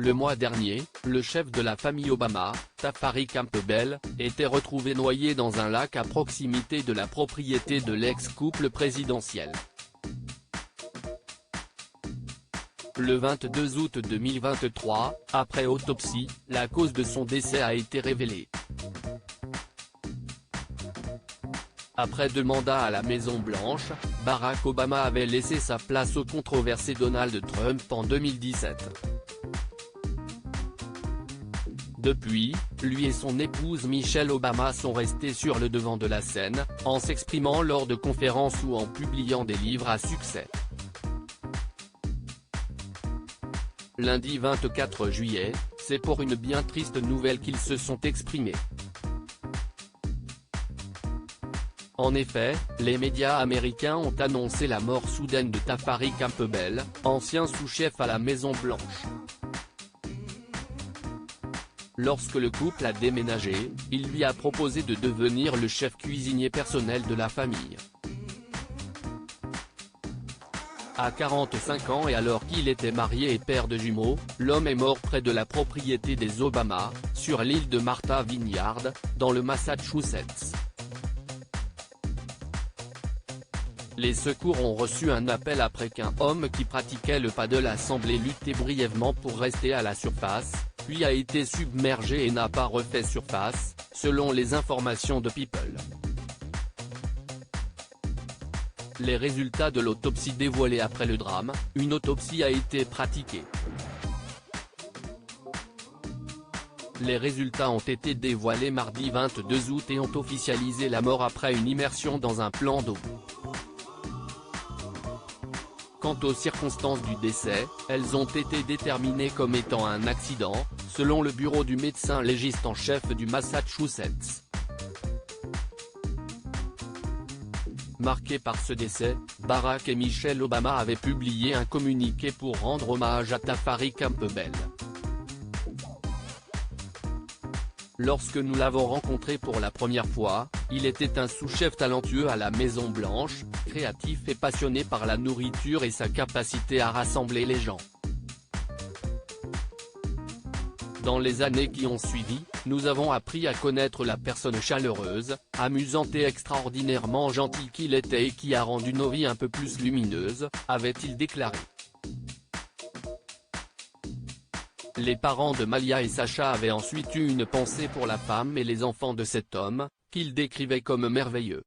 Le mois dernier, le chef de la famille Obama, Tafari Campbell, était retrouvé noyé dans un lac à proximité de la propriété de l'ex-couple présidentiel. Le 22 août 2023, après autopsie, la cause de son décès a été révélée. Après 2 mandats à la Maison-Blanche, Barack Obama avait laissé sa place au controversé Donald Trump en 2017. Depuis, lui et son épouse Michelle Obama sont restés sur le devant de la scène, en s'exprimant lors de conférences ou en publiant des livres à succès. Lundi 24 juillet, c'est pour une bien triste nouvelle qu'ils se sont exprimés. En effet, les médias américains ont annoncé la mort soudaine de Tafari Campbell, ancien sous-chef à la Maison-Blanche. Lorsque le couple a déménagé, il lui a proposé de devenir le chef cuisinier personnel de la famille. À 45 ans et alors qu'il était marié et père de jumeaux, l'homme est mort près de la propriété des Obama, sur l'île de Martha Vineyard, dans le Massachusetts. Les secours ont reçu un appel après qu'un homme qui pratiquait le paddle a semblé lutter brièvement pour rester à la surface, puis a été submergé et n'a pas refait surface, selon les informations de People. Les résultats de l'autopsie dévoilés après le drame, une autopsie a été pratiquée. Les résultats ont été dévoilés mardi 22 août et ont officialisé la mort après une immersion dans un plan d'eau. Quant aux circonstances du décès, elles ont été déterminées comme étant un accident, selon le bureau du médecin légiste en chef du Massachusetts. Marqués par ce décès, Barack et Michelle Obama avaient publié un communiqué pour rendre hommage à Tafari Campbell. Lorsque nous l'avons rencontré pour la première fois, il était un sous-chef talentueux à la Maison-Blanche, créatif et passionné par la nourriture et sa capacité à rassembler les gens. Dans les années qui ont suivi, nous avons appris à connaître la personne chaleureuse, amusante et extraordinairement gentille qu'il était et qui a rendu nos vies un peu plus lumineuses, avait-il déclaré. Les parents de Malia et Sacha avaient ensuite eu une pensée pour la femme et les enfants de cet homme, qu'ils décrivaient comme merveilleux.